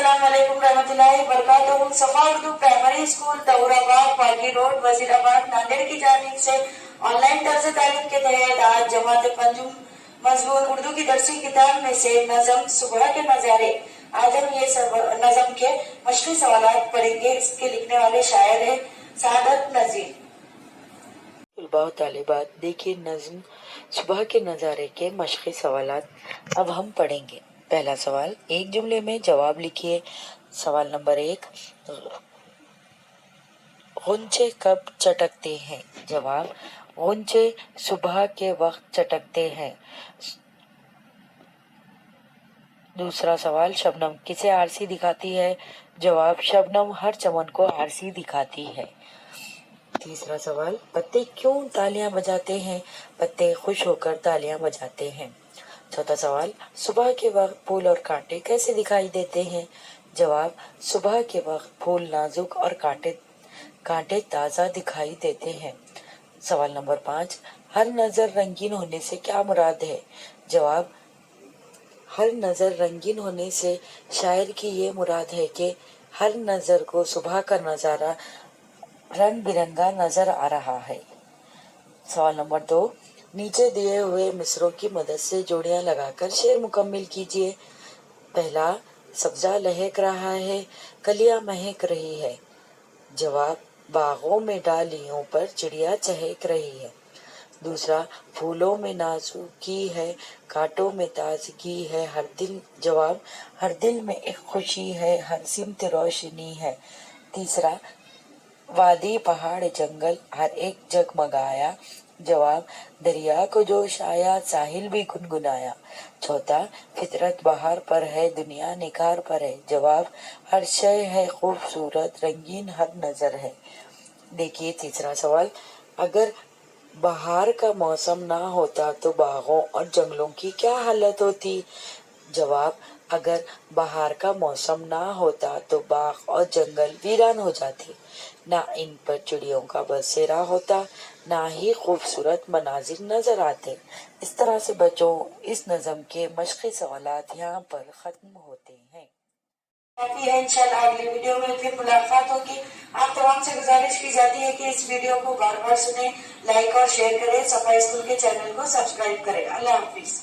अस्सलाम वालेकुम रहमतुल्लाहि वबरकातुहू। Safa Urdu primary school Daurabad Parki road Wazirabad Nanded की जानिब से ऑनलाइन तर्ज तालीम के तहत आज जमात पंजुम मजमून उर्दू की दरसी किताब में से नज़म सुबह के नज़ारे। आज हम ये नज़म के मशक़ी सवालात पढ़ेंगे। इसके लिखने वाले शायर है सादत नजीर। तलबा तालिबात, देखिए नज़्म सुबह के नज़ारे के मशक़ी सवालात अब हम पढ़ेंगे। पहला सवाल, एक जुमले में जवाब लिखिए। सवाल नंबर 1, गुंचे कब चटकते हैं? जवाब, गुंचे सुबह के वक्त चटकते हैं। दूसरा सवाल, शबनम किसे आरसी दिखाती है? जवाब, शबनम हर चमन को आरसी दिखाती है। तीसरा सवाल, पत्ते क्यों तालियां बजाते हैं? पत्ते खुश होकर तालियां बजाते हैं। चौथा सवाल, सुबह के वक्त फूल और कांटे कैसे दिखाई देते हैं? जवाब, सुबह के वक्त फूल नाजुक और कांटे ताज़ा दिखाई देते हैं। सवाल नंबर 5, हर नज़र रंगीन होने से क्या मुराद है? जवाब, हर नज़र रंगीन होने से शायर की ये मुराद है कि हर नज़र को सुबह का नज़ारा रंग बिरंगा नजर आ रहा है। सवाल नंबर 2, नीचे दिए हुए मिसरों की मदद से जोड़ियां लगाकर शेर मुकम्मिल कीजिए। पहला, सब्जा लहक रहा है, कलियां महक रही है। जवाब, बागों में डालियों पर चिड़िया चहक रही है। दूसरा, फूलों में नाजुकी है, कांटों में ताजगी है, हर दिल। जवाब, हर दिल में एक खुशी है, हर सिमत रोशनी है। तीसरा, वादी पहाड़ जंगल हर एक जगमगाया। जवाब, दरिया को जोश आया, साहिल भी गुनगुनाया। चौथा, फितरत बहार पर है, दुनिया निखार पर है। जवाब, हर शय है खूबसूरत, रंगीन हर नजर है। देखिए तीसरा सवाल, अगर बहार का मौसम ना होता तो बागों और जंगलों की क्या हालत होती? जवाब, अगर बहार का मौसम ना होता तो बाग और जंगल वीरान हो जाते, ना इन पर चिड़ियों का बसेरा होता, ना ही खूबसूरत मनाजिर नजर आते। इस तरह से बच्चों, इस नज़म के मशक़ी सवालात यहाँ पर ख़त्म होते हैं। काफी है। इंशाल्लाह अगली वीडियो में फिर मुलाकात होगी। आप तमाम से गुजारिश की जाती है कि इस वीडियो को बार बार सुने, लाइक और शेयर करें, सफा स्कूल के चैनल को सब्सक्राइब करें। अल्लाह हाफिज।